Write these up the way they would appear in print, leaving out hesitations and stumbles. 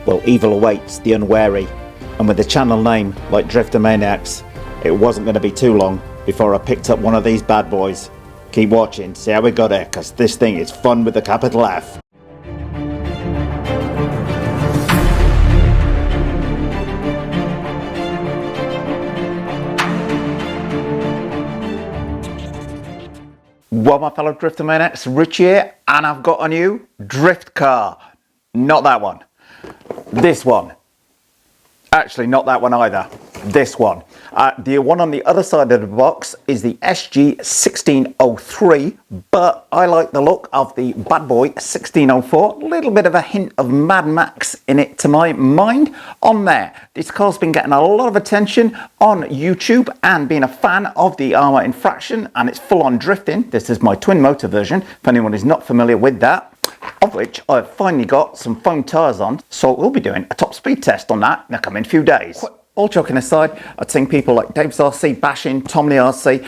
Well, evil awaits the unwary, and with the channel name like Drifter Maniacs, it wasn't going to be too long before I picked up one of these bad boys. Keep watching, see how we got it, because this thing is fun with a capital F. Well, my fellow Drifter Maniacs, Rich here, and I've got a new drift car. Not that one. This one. Actually, not that one either. This one. The one on the other side of the box is the SG1604, but I like the look of the bad boy 1604. A little bit of a hint of Mad Max in it to my mind on there. This car's been getting a lot of attention on YouTube, and being a fan of the Armour Infraction and its full-on drifting. This is my twin motor version, if anyone is not familiar with that, of which I've finally got some foam tyres on, so we'll be doing a top speed test on that in the coming few days. All joking aside, I've seen people like Dave's RC bashing, Tom Lee RC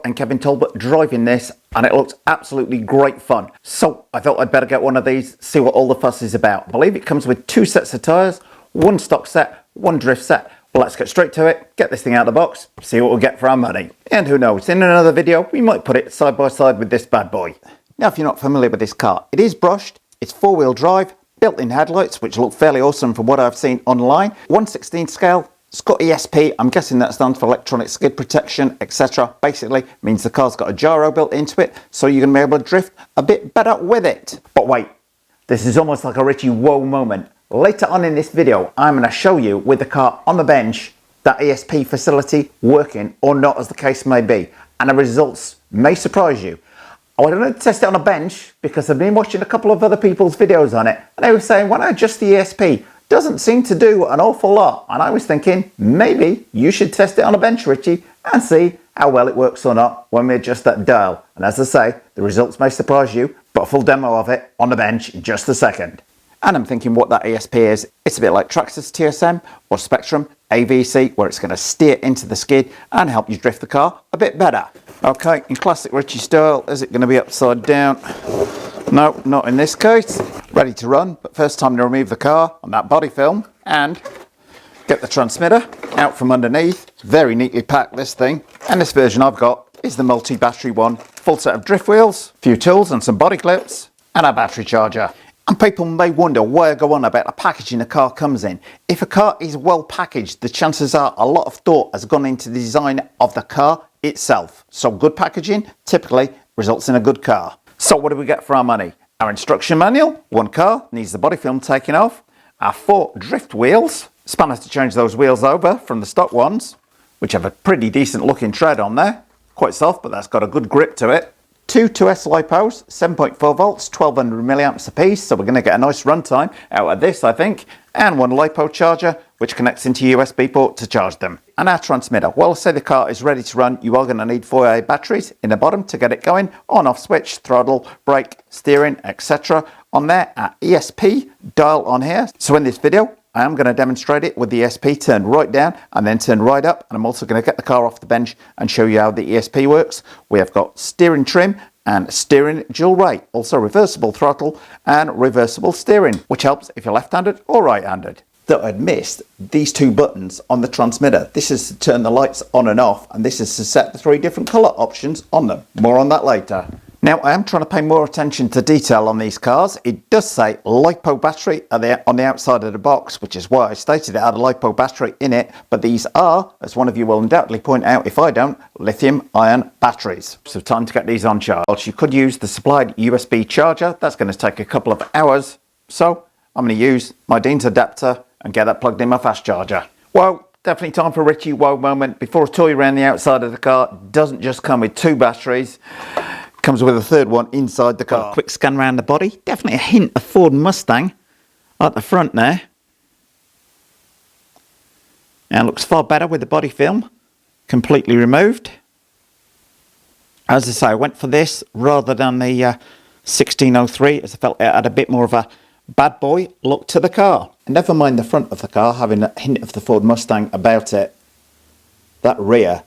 and Kevin Talbot driving this, and it looks absolutely great fun. So I thought I'd better get one of these, see what all the fuss is about. I believe it comes with 2 sets of tyres, 1 stock set, 1 drift set. Well, let's get straight to it, get this thing out of the box, see what we'll get for our money. And who knows, in another video, we might put it side by side with this bad boy. Now, if you're not familiar with this car, it is brushed, it's 4-wheel drive, built-in headlights, which look fairly awesome from what I've seen online, 1/16 scale. It's got ESP, I'm guessing that stands for electronic skid protection, etc. Basically means the car's got a gyro built into it, so you're going to be able to drift a bit better with it. But wait, this is almost like a Richie whoa moment. Later on in this video, I'm going to show you with the car on the bench, that ESP facility working or not, as the case may be. And the results may surprise you. I wanted to test it on a bench because I've been watching a couple of other people's videos on it, and they were saying, when I adjust the ESP, doesn't seem to do an awful lot. And I was thinking, maybe you should test it on a bench, Richie, and see how well it works or not when we adjust that dial. And as I say, the results may surprise you, but a full demo of it on the bench in just a second. And I'm thinking what that ESP is, it's a bit like Traxxas TSM or Spectrum AVC, where it's going to steer into the skid and help you drift the car a bit better. Okay, in classic Richie style, is it going to be upside down? No, not in this case. Ready to run, but first time to remove the car on that body film and get the transmitter out from underneath. It's very neatly packed, this thing. And this version I've got is the multi-battery one. Full set of drift wheels, a few tools and some body clips, and a battery charger. And people may wonder why I go on about the packaging a car comes in. If a car is well packaged, the chances are a lot of thought has gone into the design of the car itself. So good packaging typically results in a good car. So what do we get for our money? Our instruction manual, 1 car, needs the body film taken off, our 4 drift wheels, spanners to change those wheels over from the stock ones, which have a pretty decent looking tread on there, quite soft, but that's got a good grip to it. 2 2S lipos, 7.4 volts, 1200 milliamps a piece, so we're going to get a nice runtime out of this, I think, and 1 lipo charger, which connects into USB port to charge them. And our transmitter, well, say the car is ready to run, you are going to need 4A batteries in the bottom to get it going, on-off switch, throttle, brake, steering, etc. On there, our ESP dial on here. So in this video, I am going to demonstrate it with the ESP turned right down and then turned right up, and I'm also going to get the car off the bench and show you how the ESP works. We have got steering trim and steering dual rate, also reversible throttle and reversible steering, which helps if you're left-handed or right-handed. That I'd missed these 2 buttons on the transmitter. This is to turn the lights on and off, and this is to set the 3 different colour options on them. More on that later. Now, I am trying to pay more attention to detail on these cars. It does say LiPo battery on the outside of the box, which is why I stated it had a LiPo battery in it. But these are, as one of you will undoubtedly point out if I don't, lithium-ion batteries. So time to get these on charge. You could use the supplied USB charger. That's going to take a couple of hours. So I'm going to use my Dean's adapter and get that plugged in my fast charger. Well, definitely time for a Richie wow moment. Before I tour you around the outside of the car, it doesn't just come with 2 batteries. Comes with a 3rd one inside the car. Quick scan around the body. Definitely a hint of Ford Mustang at the front there. And looks far better with the body film completely removed. As I say, I went for this rather than the 1603, as I felt it had a bit more of a bad boy look to the car. And never mind the front of the car having a hint of the Ford Mustang about it. That rear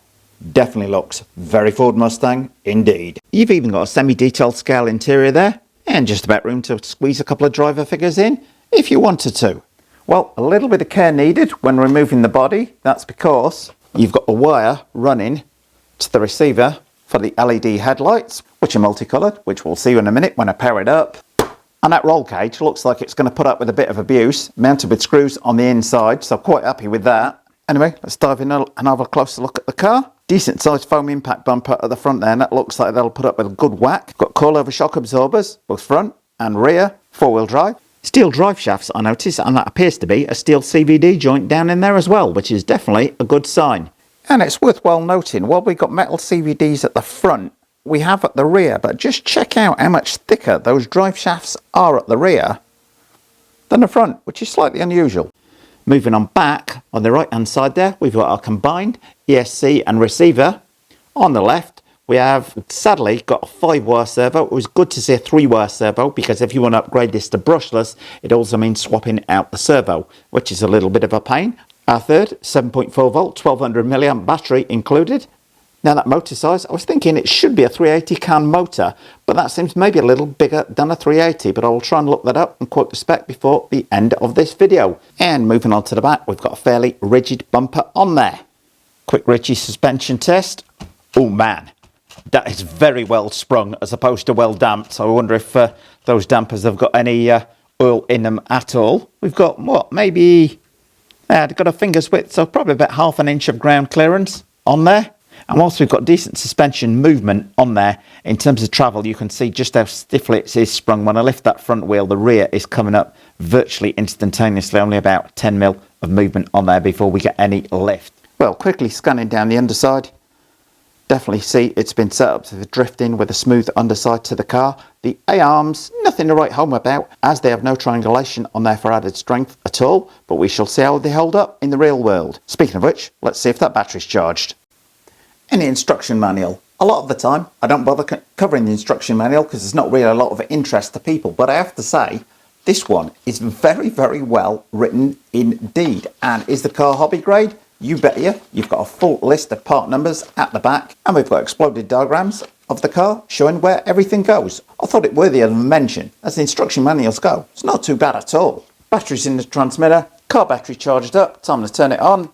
definitely looks very Ford Mustang indeed. You've even got a semi-detailed scale interior there, and just about room to squeeze a couple of driver figures in if you wanted to. Well, a little bit of care needed when removing the body. That's because you've got a wire running to the receiver for the LED headlights, which are multicoloured, which we'll see in a minute when I power it up. And that roll cage looks like it's going to put up with a bit of abuse, mounted with screws on the inside, so I'm quite happy with that. Anyway, let's dive in and have a closer look at the car. Decent sized foam impact bumper at the front there, and that looks like that'll put up with a good whack. Got coilover shock absorbers, both front and rear, 4-wheel drive. Steel drive shafts, I notice, and that appears to be a steel CVD joint down in there as well, which is definitely a good sign. And it's worthwhile noting, while we've got metal CVDs at the front, we have at the rear, but just check out how much thicker those drive shafts are at the rear than the front, which is slightly unusual. Moving on back, on the right hand side there, we've got our combined ESC and receiver. On the left, we have sadly got a 5-wire servo. It was good to see a 3-wire servo, because if you want to upgrade this to brushless, it also means swapping out the servo, which is a little bit of a pain. Our third 7.4 volt 1200 milliamp battery included. Now that motor size, I was thinking it should be a 380 can motor, but that seems maybe a little bigger than a 380, but I will try and look that up and quote the spec before the end of this video. And moving on to the back, we've got a fairly rigid bumper on there. Quick Ritchie suspension test. Oh man, that is very well sprung as opposed to well damped, so I wonder if those dampers have got any oil in them at all. We've got what, maybe, they've got a finger's width, so probably about ½ an inch of ground clearance on there. And whilst we've got decent suspension movement on there, in terms of travel, you can see just how stiffly it is sprung. When I lift that front wheel, the rear is coming up virtually instantaneously, only about 10 mil of movement on there before we get any lift. Well, quickly scanning down the underside, definitely see it's been set up to drift in with a smooth underside to the car. The A-arms, nothing to write home about, as they have no triangulation on there for added strength at all, but we shall see how they hold up in the real world. Speaking of which, let's see if that battery's charged. In the instruction manual, a lot of the time I don't bother covering the instruction manual because there's not really a lot of interest to people, but I have to say this one is very, very well written indeed. And is the car hobby grade? You bet you. You've got a full list of part numbers at the back, and we've got exploded diagrams of the car showing where everything goes. I thought it worthy of mention as the instruction manuals go. It's not too bad at all. Batteries in the transmitter, car battery charged up, time to turn it on.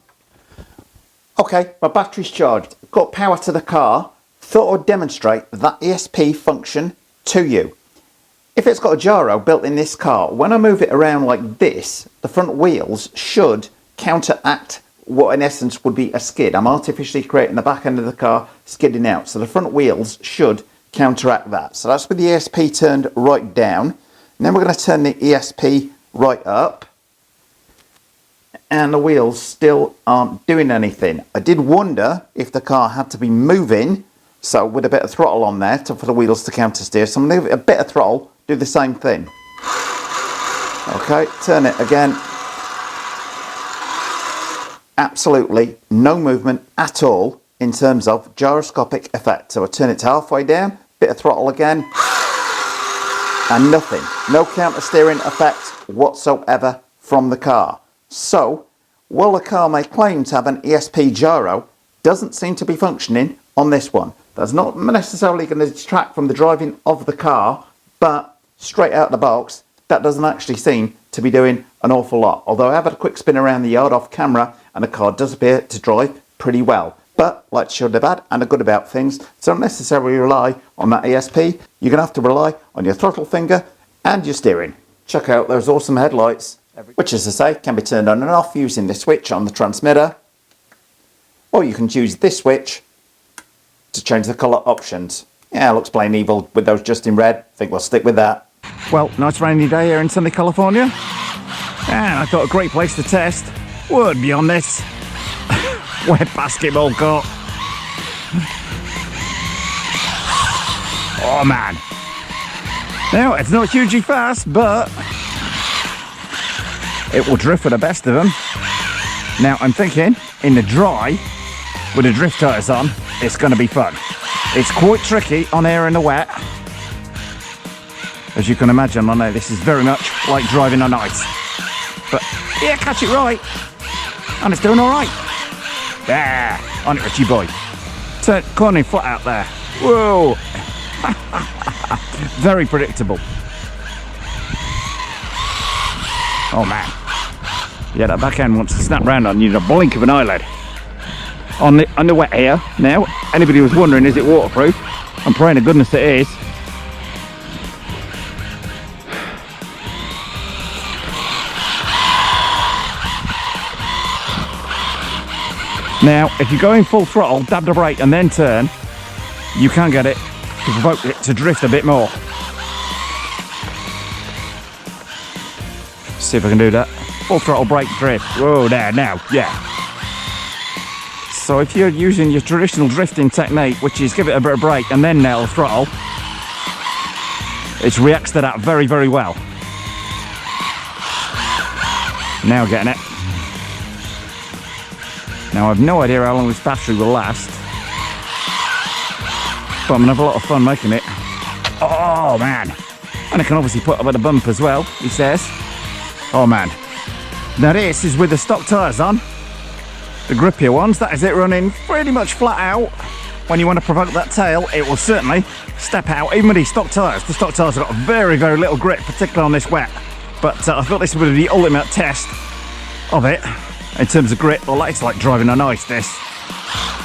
Okay, my battery's charged, got power to the car, thought I'd demonstrate that ESP function to you. If it's got a gyro built in this car, when I move it around like this, the front wheels should counteract what in essence would be a skid. I'm artificially creating the back end of the car skidding out, so the front wheels should counteract that. So that's with the ESP turned right down. And then we're going to turn the ESP right up. And the wheels still aren't doing anything. I did wonder if the car had to be moving, so with a bit of throttle on there for the wheels to counter steer. So I'm going to give it a bit of throttle, do the same thing. Okay, turn it again. Absolutely no movement at all in terms of gyroscopic effect. So I turn it to halfway down, bit of throttle again, and nothing. No counter steering effect whatsoever from the car. So, while the car may claim to have an ESP gyro, doesn't seem to be functioning on this one. That's not necessarily going to detract from the driving of the car, but straight out the box, that doesn't actually seem to be doing an awful lot. Although I have had a quick spin around the yard off camera, and the car does appear to drive pretty well. But, like to show the bad and the good about things, so don't necessarily rely on that ESP. You're going to have to rely on your throttle finger and your steering. Check out those awesome headlights, which, as I say, can be turned on and off using this switch on the transmitter, or you can use this switch to change the colour options. Yeah, it looks plain evil with those just in red. I think we'll stick with that. Well, nice rainy day here in sunny California, and I thought a great place to test would be on this wet basketball court. Oh man, now it's not hugely fast, but it will drift for the best of them. Now I'm thinking, in the dry, with the drift tyres on, it's going to be fun. It's quite tricky on here in the wet. As you can imagine, I know this is very much like driving on ice. But yeah, catch it right. And it's doing all right. There, on it, Richie boy. Turn, cornering foot out there. Whoa. Very predictable. Oh man. Yeah, that back end wants to snap round on you in a blink of an eyelid. On the wet here now, anybody was wondering, is it waterproof? I'm praying to goodness it is. Now, if you're going full throttle, dab the brake and then turn, you can get it to provoke it to drift a bit more. See if I can do that. Full throttle brake drift. Whoa, there, now, yeah. So if you're using your traditional drifting technique, which is give it a bit of brake and then nail the throttle, it reacts to that very, very well. Now getting it. Now I've no idea how long this battery will last, but I'm gonna have a lot of fun making it. Oh man! And I can obviously put up at the bump as well, he says. Oh man. Now this is with the stock tyres on, the grippier ones. That is it running pretty much flat out. When you want to provoke that tail, it will certainly step out. Even with these stock tyres, the stock tyres have got very, very little grip, particularly on this wet. But I thought this would be the ultimate test of it. In terms of grip, well, it's like driving on ice, this.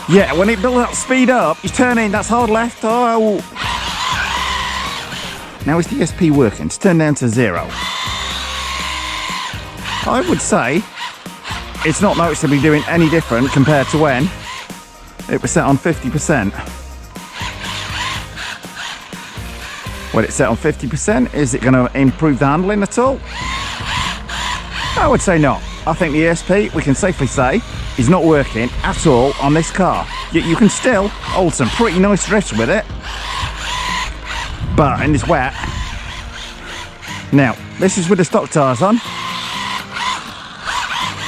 Yeah, when it builds that speed up, you turn in, that's hard left. Oh. Now is the ESP working? It's turned down to 0. I would say it's not noticeably doing any different compared to when it was set on 50%. When it's set on 50%, is it going to improve the handling at all? I would say not. I think the ESP, we can safely say, is not working at all on this car. Yet you can still hold some pretty nice drifts with it. But in this wet. Now, this is with the stock tyres on.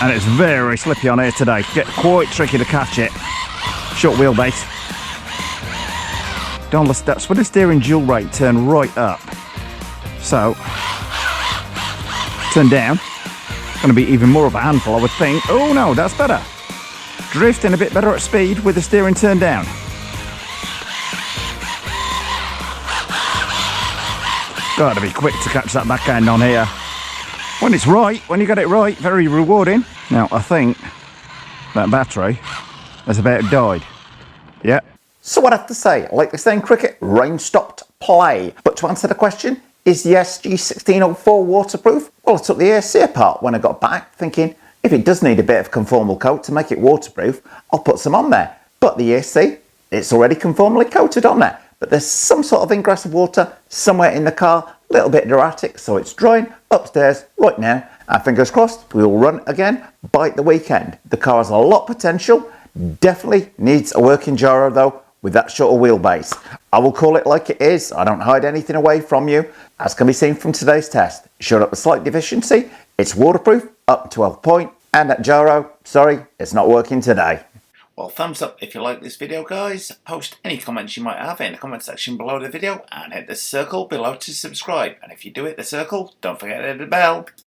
And it's very slippy on here today. Get quite tricky to catch it. Short wheelbase. That's with the steering dual rate turn right up. So, turn down. Going to be even more of a handful, I would think. Oh no, that's better. Drifting a bit better at speed with the steering turned down. Got to be quick to catch that back end on here. When it's right, when you get it right, very rewarding. Now, I think that battery has about died. Yeah. So what I have to say, like they say in cricket, rain stopped play. But to answer the question, is the SG1604 waterproof? Well, I took the AC apart when I got back, thinking if it does need a bit of conformal coat to make it waterproof, I'll put some on there. But the AC, it's already conformally coated on there. But there's some sort of ingress of water somewhere in the car, a little bit erratic, so it's drying upstairs right now. And fingers crossed, we will run again by the weekend. The car has a lot of potential, definitely needs a working gyro though, with that shorter wheelbase. I will call it like it is. I don't hide anything away from you. As can be seen from today's test, it showed up a slight deficiency. It's waterproof up to 12 point, and that gyro, sorry, it's not working today. Well, thumbs up if you like this video, guys. Post any comments you might have in the comment section below the video, and hit the circle below to subscribe. And if you do hit the circle, don't forget to hit the bell.